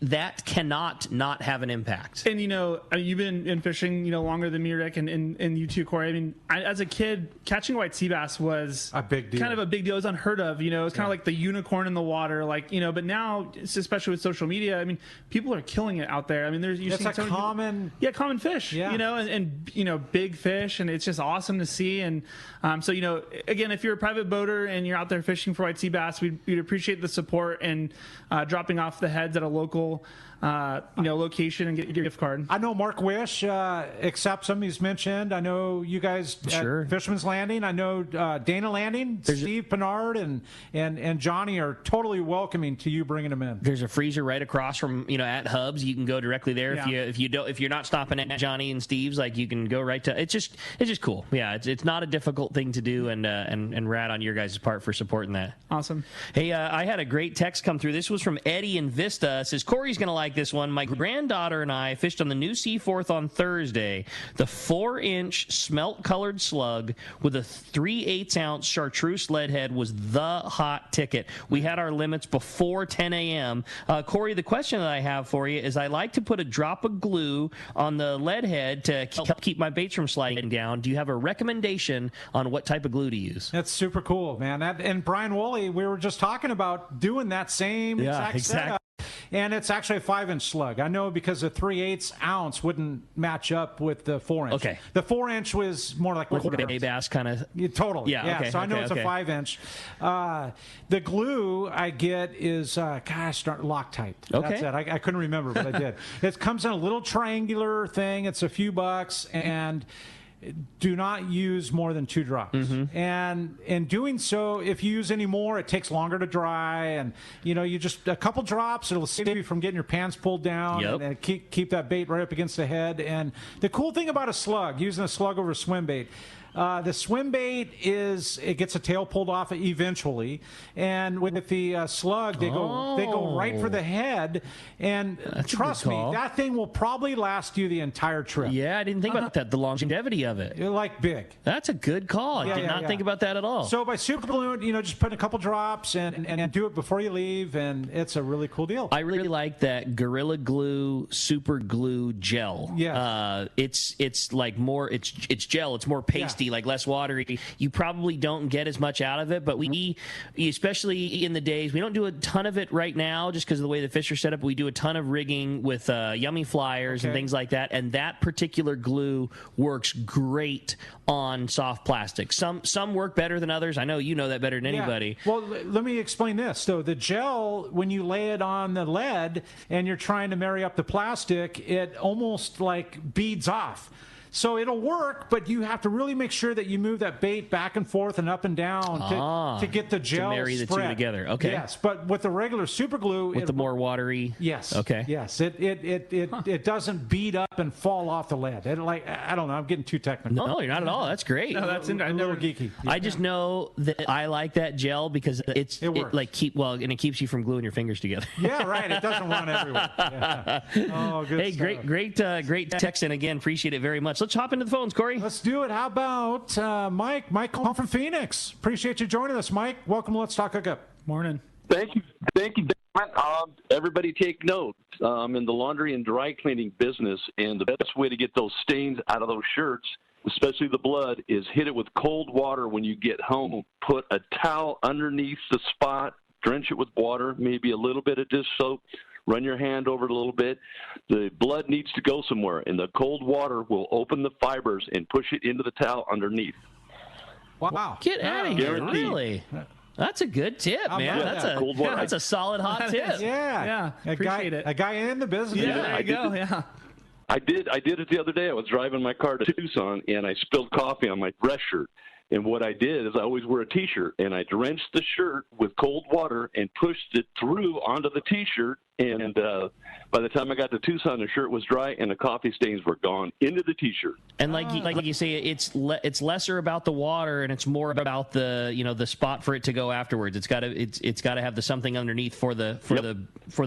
That cannot not have an impact. And you've been in fishing longer than me, Rick, and you too, Corey. I mean, as a kid, catching white sea bass was a big deal. Kind of a big deal. It was unheard of. It was kind of like the unicorn in the water. But now, especially with social media, I mean, people are killing it out there. I mean, it's a common fish. And big fish, and it's just awesome to see. And again, if you're a private boater and you're out there fishing for white sea bass, we'd appreciate the support and dropping off the heads at a local location and get your gift card. I know Mark Wish accepts them. He's mentioned. I know you guys at Fisherman's Landing. I know Dana Landing, Steve Pinard, and Johnny are totally welcoming to you bringing them in. There's a freezer right across from at Hubs. You can go directly there. If you're not stopping at Johnny and Steve's, you can go right to. It's just cool. Yeah, it's not a difficult thing to do, and rad on your guys' part for supporting that. Awesome. Hey, I had a great text come through. This was from Eddie in Vista. It says Corey's gonna like this one. My granddaughter and I fished on the New Seaforth on Thursday. The 4-inch smelt-colored slug with a 3/8 ounce chartreuse lead head was the hot ticket. We had our limits before 10 a.m. Corey, the question that I have for you is I like to put a drop of glue on the lead head to keep my baits from sliding down. Do you have a recommendation on what type of glue to use? That's super cool, man. And Brian Woolley, we were just talking about doing that same exact setup. And it's actually a 5-inch slug. I know because the 3/8 ounce wouldn't match up with the 4-inch. Okay. The 4-inch was more like a bay bass kind of. Totally. Yeah. Okay, so I know it's a 5-inch. The glue I get is Loctite. Okay. That's it. I couldn't remember, but I did. It comes in a little triangular thing. It's a few bucks, and do not use more than 2 drops. Mm-hmm. And in doing so, if you use any more, it takes longer to dry. And, you just a couple drops, it'll save you from getting your pants pulled down. Yep. And keep that bait right up against the head. And the cool thing about a slug, using a slug over a swim bait, the swim bait it gets a tail pulled off eventually, and with the slug, they go right for the head. And trust me, that thing will probably last you the entire trip. Yeah, I didn't think about that. The longevity of it. You're big. That's a good call. I did not think about that at all. So by super balloon, just put in a couple drops and do it before you leave, and it's a really cool deal. I really like that Gorilla Glue Super Glue Gel. Yeah, it's like more. It's gel. It's more pasty. Like less watery. You probably don't get as much out of it, but we, especially in the days, we don't do a ton of it right now just because of the way the fish are set up. We do a ton of rigging with yummy flyers and things like that, and that particular glue works great on soft plastic. Some work better than others. I know you know that better than anybody. Well, let me explain this. So the gel, when you lay it on the lead and you're trying to marry up the plastic, it almost beads off. So it'll work, but you have to really make sure that you move that bait back and forth and up and down to get the gel to marry the spread. Two together. Okay. Yes, but with the regular super glue, with the more watery. Yes. Okay. Yes, it doesn't bead up and fall off the lead. I don't know. I'm getting too technical. No, you're not at all. That's great. No, that's a little geeky. Yeah. I just know that I like that gel because it and it keeps you from gluing your fingers together. Yeah, right. It doesn't run everywhere. Yeah. Oh, good. Hey, stuff. great text, and again, appreciate it very much. Let's hop into the phones, Corey. Let's do it. How about Mike? Mike calling from Phoenix. Appreciate you joining us, Mike. Welcome to Let's Talk Hookup. Morning. Thank you, Dan. Everybody take note. In the laundry and dry cleaning business, and the best way to get those stains out of those shirts, especially the blood, is hit it with cold water when you get home. Put a towel underneath the spot, drench it with water, maybe a little bit of dish soap. Run your hand over it a little bit. The blood needs to go somewhere, and the cold water will open the fibers and push it into the towel underneath. Wow. Get out of here. Guaranteed. Really? That's a good tip, man. That's a solid hot tip. Yeah. Appreciate it. A guy in the business. Yeah, there you go. Yeah. I did it the other day. I was driving my car to Tucson, and I spilled coffee on my dress shirt. And what I did is I always wear a T-shirt, and I drenched the shirt with cold water and pushed it through onto the T-shirt. And by the time I got to Tucson, the shirt was dry, and the coffee stains were gone into the T-shirt. And like you say, it's lesser about the water, and it's more about the spot for it to go afterwards. It's got to have the something underneath for the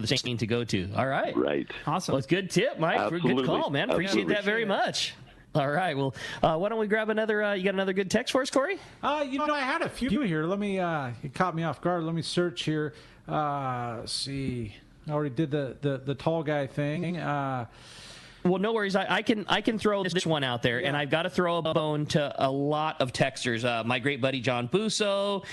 stain to go to. All right, right, awesome. Well, it's a good tip, Mike. Absolutely. Good call, man. Appreciate that very much. All right. Well, why don't we grab another? You got another good text for us, Corey? I had a few here. Let me. It caught me off guard. Let me search here. Let's see. I already did the tall guy thing. Well, no worries. I can throw this one out there, and I've got to throw a bone to a lot of texters. My great buddy John Busso,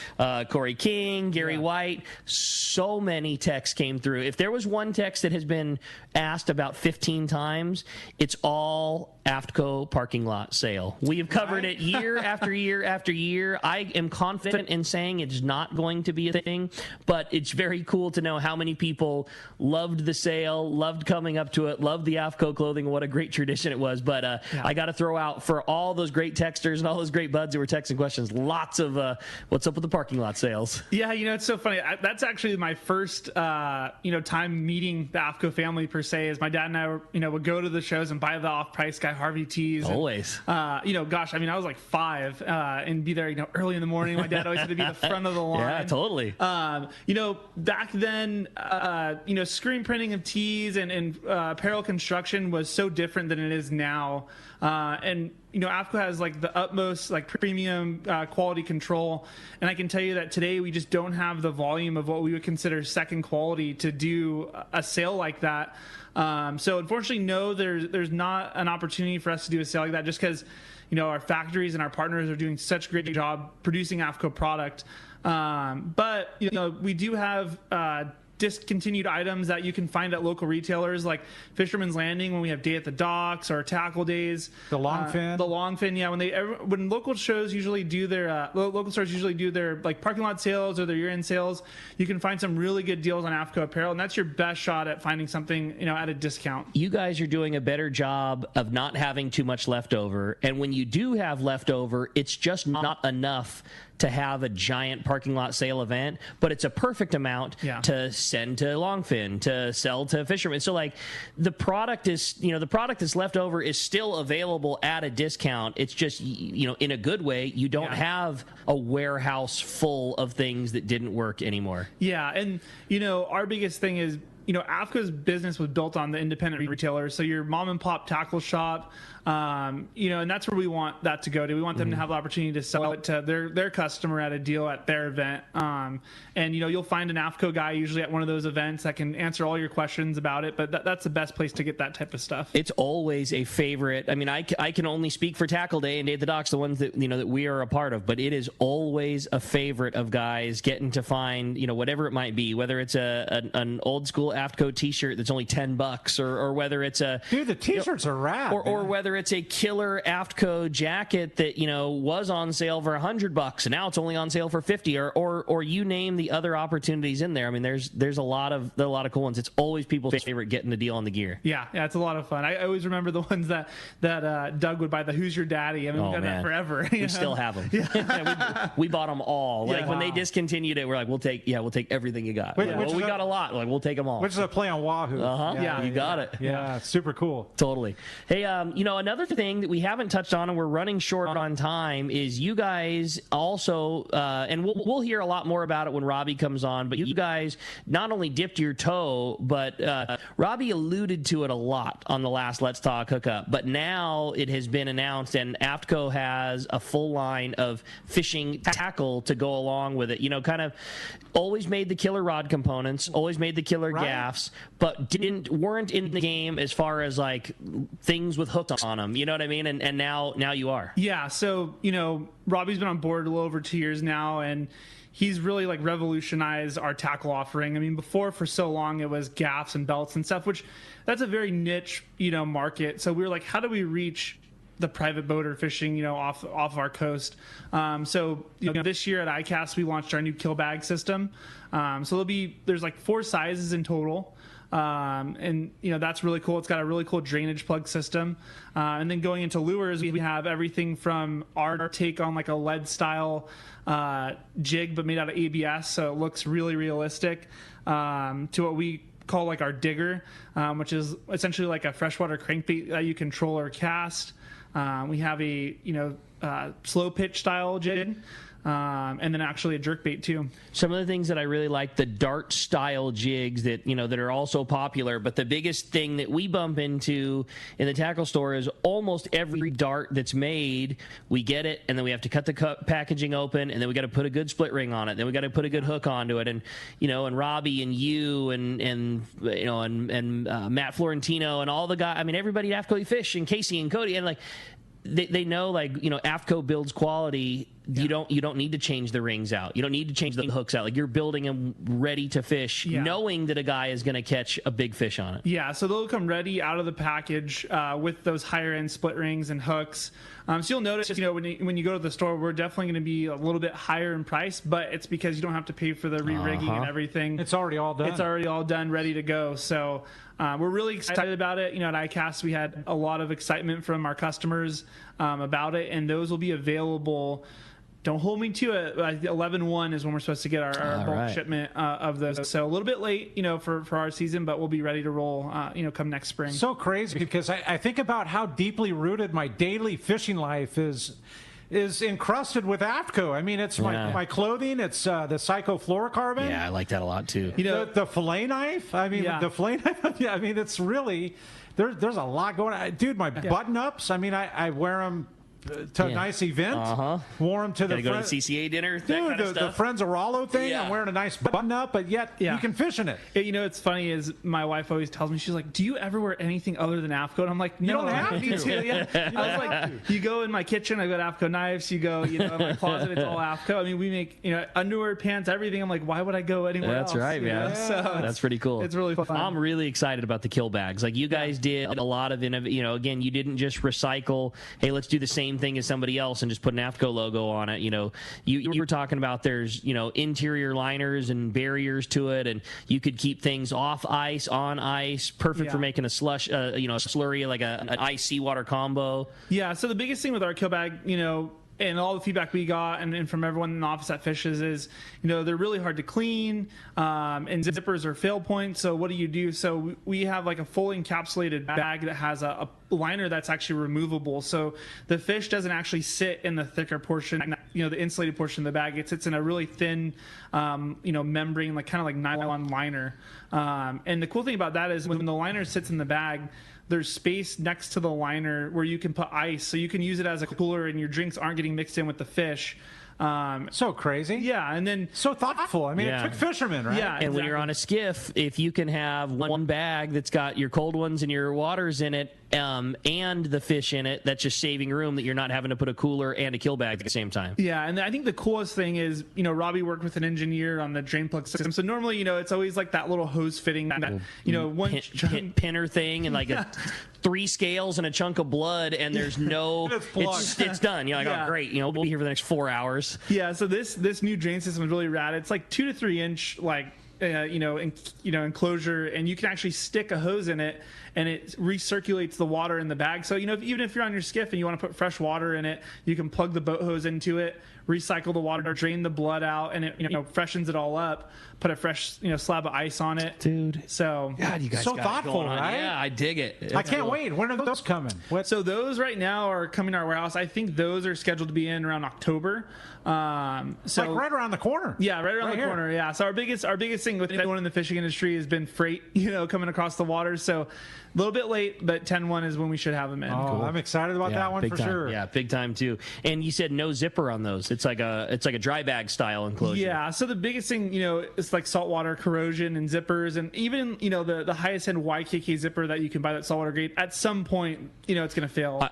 Corey King, Gary White. So many texts came through. If there was one text that has been asked about 15 times, it's all AFTCO parking lot sale. We have covered it year after year after year. I am confident in saying it's not going to be a thing, but it's very cool to know how many people loved the sale, loved coming up to it, loved the AFTCO clothing. What a great tradition it was. But I got to throw out for all those great texters and all those great buds who were texting questions, lots of what's up with the parking lot sales. Yeah, it's so funny. That's actually my first time meeting the AFTCO family per se. Is my dad and I would go to the shows and buy the off-price Guy Harvey tees. Always. And, gosh, I was like 5 and be there early in the morning. My dad always had to be the front of the line. Yeah, totally. Back then, screen printing of tees and apparel construction was so different than it is now. And AFTCO has like the utmost like premium quality control, and I can tell you that today we just don't have the volume of what we would consider second quality to do a sale like that. So unfortunately, no, there's not an opportunity for us to do a sale like that, just because our factories and our partners are doing such a great job producing AFTCO product. But we do have discontinued items that you can find at local retailers like Fisherman's Landing when we have Day at the Docks or Tackle Days. The Longfin. Yeah, when local shows usually do their local stores usually do their like parking lot sales or their year-end sales, you can find some really good deals on AFTCO apparel, and that's your best shot at finding something at a discount. You guys are doing a better job of not having too much leftover, and when you do have leftover, it's just not enough to have a giant parking lot sale event, but it's a perfect amount to send to Longfin, to sell to fishermen. So like the product that's left over is still available at a discount. It's just, in a good way, you don't have a warehouse full of things that didn't work anymore. Yeah. And, our biggest thing is, AFTCO's business was built on the independent retailers. So your mom and pop tackle shop, and that's where we want that to go to. We want them to have the opportunity to sell it to their customer at a deal at their event. And you'll find an AFTCO guy usually at one of those events that can answer all your questions about it. But that's the best place to get that type of stuff. It's always a favorite. I mean, I can only speak for Tackle Day and Day at the Docks, the ones that that we are a part of. But it is always a favorite of guys getting to find whatever it might be, whether it's an old school AFTCO T-shirt that's only $10, or whether it's a the T-shirts are rad, or whether it's a killer AFTCO jacket that was on sale for $100 and now it's only on sale for $50, or you name the other opportunities in there. I mean, there's a lot of cool ones. It's always people's favorite getting the deal on the gear. Yeah, it's a lot of fun. I always remember the ones that Doug would buy, the Who's Your Daddy. I mean, we've got that forever. We still have them. Yeah. we bought them all. Like when they discontinued it, we're like, we'll take everything you got. We got a lot. Like we'll take them all. Which is a play on Wahoo. Yeah, you got it. Yeah, it's super cool. Totally. Hey, another thing that we haven't touched on and we're running short on time is you guys also, and we'll hear a lot more about it when Robbie comes on, but you guys not only dipped your toe, but Robbie alluded to it a lot on the last Let's Talk Hookup, but now it has been announced and AFTCO has a full line of fishing tackle to go along with it. Kind of always made the killer rod components, always made the killer gaffs, but weren't in the game as far as like things with hooks on them. You know what I mean? And now you are. Yeah. So, Robbie's been on board a little over 2 years now, and he's really like revolutionized our tackle offering. I mean, before for so long it was gaffs and belts and stuff, which that's a very niche, market. So we were like, how do we reach the private boater fishing, off our coast. So this year at ICAST we launched our new kill bag system. So there's like 4 sizes in total. And that's really cool. It's got a really cool drainage plug system. And then going into lures, we have everything from our take on like a lead style jig, but made out of ABS, so it looks really realistic, to what we call like our digger, which is essentially like a freshwater crankbait that you control or cast. We have a slow pitch style jig. And then actually a jerkbait too. Some of the things that I really like, the dart style jigs that that are also popular, but the biggest thing that we bump into in the tackle store is almost every dart that's made, we get it and then we have to cut the packaging open, and then we got to put a good split ring on it, then we got to put a good hook onto it, and and Robbie and you and Matt Florentino and all the guys, I mean everybody at AFTCO Fish and Casey and Cody, and like they know, like, AFTCO builds quality. Yeah. You don't need to change the rings out. You don't need to change the hooks out. Like, you're building them ready to fish, knowing that a guy is going to catch a big fish on it. Yeah, so they'll come ready out of the package with those higher end split rings and hooks. So you'll notice, when you go to the store, we're definitely going to be a little bit higher in price, but it's because you don't have to pay for the re-rigging and everything. It's already all done. It's already all done, ready to go. So we're really excited about it. At ICAST, we had a lot of excitement from our customers about it, and those will be available. Don't hold me to it. 11/1 is when we're supposed to get our bulk shipment of those. So a little bit late, for our season, but we'll be ready to roll, come next spring. So crazy, because I think about how deeply rooted my daily fishing life is encrusted with AFTCO. I mean, it's my clothing. It's the cyclofluorocarbon. Yeah, I like that a lot too. The fillet knife. I mean, the fillet knife. Yeah, I mean, it's really there's a lot going on, dude. My button ups. I mean, I wear them to a nice event, wore them to the go to the CCA dinner, the Friends of Rollo thing. I'm wearing a nice button up, but yet you can fish in it. It's funny is my wife always tells me, she's like, "Do you ever wear anything other than AFTCO?" And I'm like, "No, you don't have me to." Yeah, I was like, "You go in my kitchen, I got AFTCO knives. You go, in my closet, it's all AFTCO. I mean, we make underwear, pants, everything. I'm like, why would I go anywhere else?" That's right, man. So that's pretty cool. It's really fun. I'm really excited about the kill bags. Like, you guys did a lot of again, you didn't just recycle. Hey, let's do the same thing as somebody else and just put an AFTCO logo on it. You were talking about there's interior liners and barriers to it, and you could keep things off ice, on ice, perfect for making a slush, a slurry, like an ice seawater combo. Yeah. So the biggest thing with our kill bag, and all the feedback we got and from everyone in the office that fishes is, they're really hard to clean, and zippers are fail points. So what do you do? So we have like a fully encapsulated bag that has a liner that's actually removable. So the fish doesn't actually sit in the thicker portion, the insulated portion of the bag. It sits in a really thin, membrane, like kind of like nylon liner. And the cool thing about that is when the liner sits in the bag, there's space next to the liner where you can put ice, so you can use it as a cooler and your drinks aren't getting mixed in with the fish. So crazy. Yeah, and then so thoughtful. I mean, it took fishermen, right? Yeah, and when you're on a skiff, if you can have one bag that's got your cold ones and your waters in it, and the fish in it, that's just saving room that you're not having to put a cooler and a kill bag at the same time. Yeah, and I think the coolest thing is, Robbie worked with an engineer on the drain plug system. So normally, it's always like that little hose fitting, that, one pinner thing, and like 3 scales and a chunk of blood, and there's no, it's done. You're like, oh great, we'll be here for the next 4 hours. Yeah, so this new drain system is really rad. It's like 2 to 3 inch enclosure, and you can actually stick a hose in it, and it recirculates the water in the bag. So even if you're on your skiff and you want to put fresh water in it, you can plug the boat hose into it, recycle the water, drain the blood out, and it freshens it all up. Put a fresh slab of ice on it, dude. So God, you guys so thoughtful, right? Yeah, I dig it. I can't wait. When are those coming? So those right now are coming to our warehouse. I think those are scheduled to be in around October. So like right around the corner. Yeah, right around the corner. Yeah. So our biggest thing with anyone in the fishing industry has been freight, coming across the water. So a little bit late, but 10/1 is when we should have them in. Oh, cool. I'm excited about that one for sure. Yeah, big time too. And you said no zipper on those. It's like a dry bag style enclosure. Yeah. So the biggest thing, is like saltwater corrosion and zippers, and even the highest end Waikiki zipper that you can buy that saltwater grade. At some point, it's going to fail.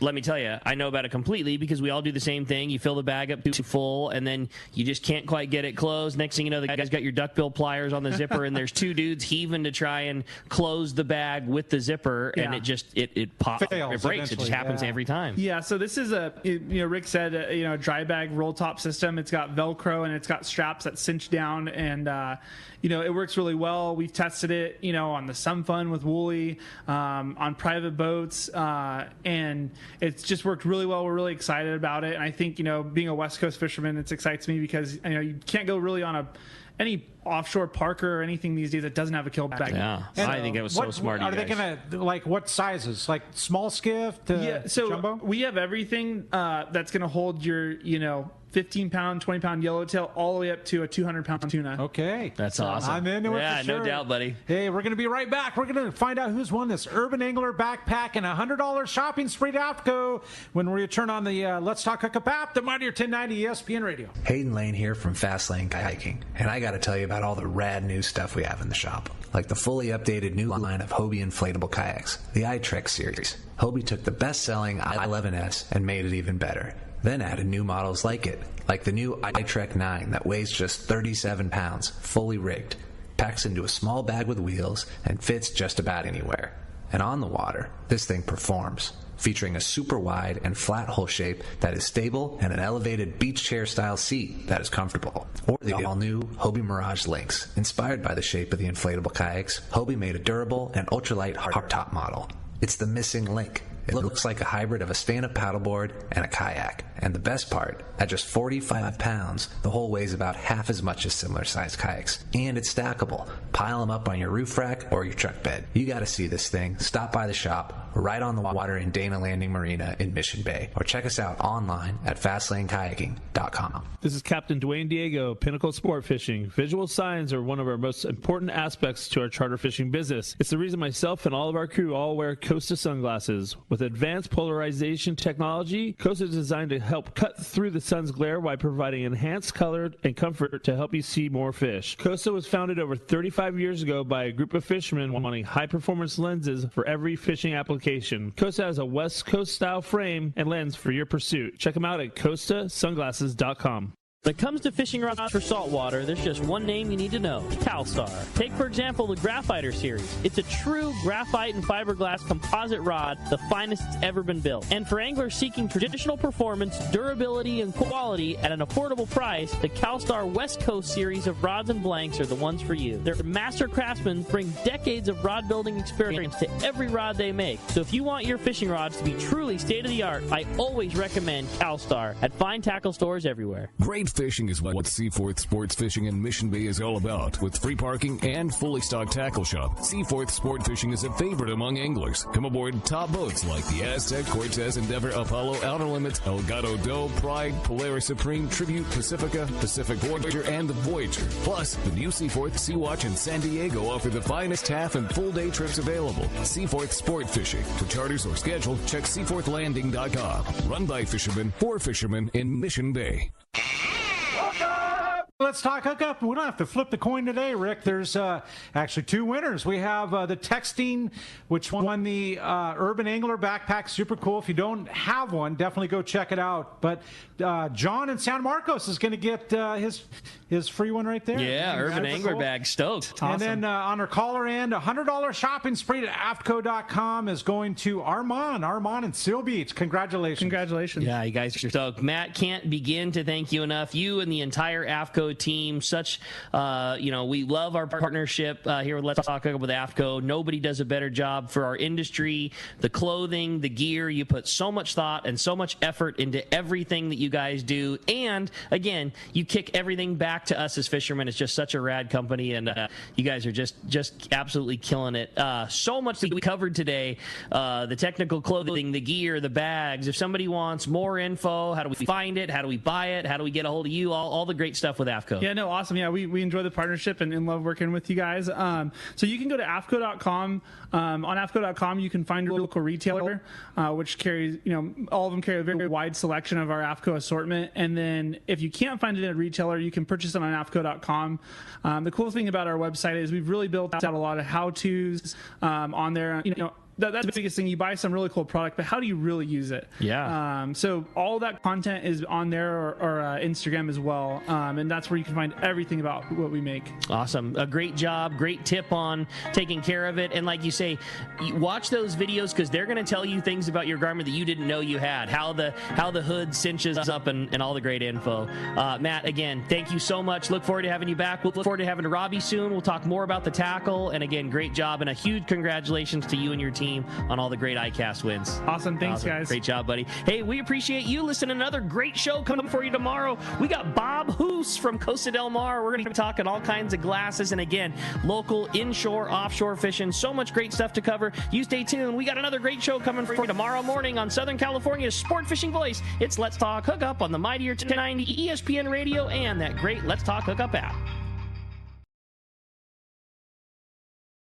Let me tell you, I know about it completely because we all do the same thing. You fill the bag up too full, and then you just can't quite get it closed. Next thing you know, the guy's got your duckbill pliers on the zipper, and there's two dudes heaving to try and close the bag with the zipper, and it pops, it breaks. It just happens every time. Yeah. So this is Rick said, a dry bag roll top system. It's got Velcro and it's got straps that cinch down, and it works really well. We've tested it, on the Sun Fun with Wooly, on private boats, and it's just worked really well. We're really excited about it, and I think being a West Coast fisherman, it excites me because you can't go really on any offshore parker or anything these days that doesn't have a kill bag. Yeah, I think it was so smart. Are they going to, what sizes? Like small skiff to jumbo? We have everything that's going to hold your, 15-pound, 20-pound yellowtail all the way up to a 200-pound tuna. Okay. That's awesome. I'm into it for sure. No doubt, buddy. Hey, we're going to be right back. We're going to find out who's won this Urban Angler backpack and a $100 shopping spree to AFTCO when we return on the Let's Talk Hookup app, the Mightier 1090 ESPN Radio. Hayden Lane here from Fastlane Kayaking, and I got to tell you about all the rad new stuff we have in the shop, like the fully updated new line of Hobie inflatable kayaks, the iTrek series. Hobie took the best-selling I-11S and made it even better. Then added new models like it, like the new iTrek 9 that weighs just 37 pounds, fully rigged, packs into a small bag with wheels, and fits just about anywhere. And on the water, this thing performs, featuring a super wide and flat hull shape that is stable and an elevated beach chair style seat that is comfortable. Or the all-new Hobie Mirage Lynx. Inspired by the shape of the inflatable kayaks, Hobie made a durable and ultralight hardtop model. It's the missing link. It looks like a hybrid of a stand-up paddleboard and a kayak. And the best part, at just 45 pounds, the hull weighs about half as much as similar-sized kayaks. And it's stackable. Pile them up on your roof rack or your truck bed. You gotta see this thing. Stop by the shop. We're right on the water in Dana Landing Marina in Mission Bay. Or check us out online at FastlaneKayaking.com. This is Captain Dwayne Diego, Pinnacle Sport Fishing. Visual signs are one of our most important aspects to our charter fishing business. It's the reason myself and all of our crew all wear Costa sunglasses. With advanced polarization technology, Costa is designed to help cut through the sun's glare while providing enhanced color and comfort to help you see more fish. Costa was founded over 35 years ago by a group of fishermen wanting high-performance lenses for every fishing application. Costa has a West Coast-style frame and lens for your pursuit. Check them out at CostaSunglasses.com. When it comes to fishing rods for saltwater, there's just one name you need to know: CalStar. Take, for example, the Graphiter series. It's a true graphite and fiberglass composite rod, the finest it's ever been built. And for anglers seeking traditional performance, durability, and quality at an affordable price, the CalStar West Coast series of rods and blanks are the ones for you. Their master craftsmen bring decades of rod building experience to every rod they make. So if you want your fishing rods to be truly state-of-the-art, I always recommend CalStar at fine tackle stores everywhere. Great fishing is what Seaforth Sports Fishing in Mission Bay is all about. With free parking and fully stocked tackle shop, Seaforth Sport Fishing is a favorite among anglers. Come aboard top boats like the Aztec, Cortez, Endeavor, Apollo, Outer Limits, Elgato Doe, Pride, Polaris Supreme, Tribute, Pacifica, Pacific Voyager, and the Voyager. Plus, the new Seaforth, Sea-Watch, and San Diego offer the finest half and full day trips available. Seaforth Sport Fishing. For charters or schedule, check seaforthlanding.com. Run by fishermen for fishermen in Mission Bay. Let's talk hookup. We don't have to flip the coin today, Rick. There's actually two winners. We have the Texting, which won the Urban Angler backpack. Super cool. If you don't have one, definitely go check it out. But John in San Marcos is going to get his free one right there. Yeah, Urban Angler bag. Stoked. And Awesome. then on our caller end, a $100 shopping spree to AFTCO.com is going to Armand in Seal Beach. Congratulations. Yeah, you guys are stoked. Matt, can't begin to thank you enough. You and the entire AFTCO team. Such, we love our partnership here with Let's Talk with AFTCO. Nobody does a better job for our industry. The clothing, the gear, you put so much thought and so much effort into everything that you guys do. And again, you kick everything back to us as fishermen. It's just such a rad company, and you guys are just absolutely killing it. So much that we covered today. The technical clothing, the gear, the bags. If somebody wants more info, how do we find it? How do we buy it? How do we get a hold of you? All the great stuff with AFTCO. AFTCO. Yeah, no, awesome. Yeah, we enjoy the partnership and love working with you guys. So you can go to AFTCO.com. On AFTCO.com, you can find your local retailer, which carries, all of them carry a very wide selection of our AFTCO assortment. And then if you can't find it at a retailer, you can purchase it on AFTCO.com. The cool thing about our website is we've really built out a lot of how-tos on there. That's the biggest thing. You buy some really cool product, but how do you really use it? Yeah. So all that content is on there or Instagram as well. And that's where you can find everything about what we make. Awesome. A great job. Great tip on taking care of it. And like you say, watch those videos because they're going to tell you things about your garment that you didn't know you had, how the hood cinches up and all the great info. Matt, again, thank you so much. Look forward to having you back. We'll look forward to having Robbie soon. We'll talk more about the tackle. And again, great job and a huge congratulations to you and your team on all the great ICAST wins. Awesome. Thanks, guys. Great job, buddy. Hey, we appreciate you listening to another great show coming for you tomorrow. We got Bob Hoos from Costa Del Mar. We're going to be talking all kinds of glasses and, again, local inshore, offshore fishing. So much great stuff to cover. You stay tuned. We got another great show coming for you tomorrow morning on Southern California's Sport Fishing Voice. It's Let's Talk Hookup on the mightier 1090 ESPN Radio and that great Let's Talk Hookup app.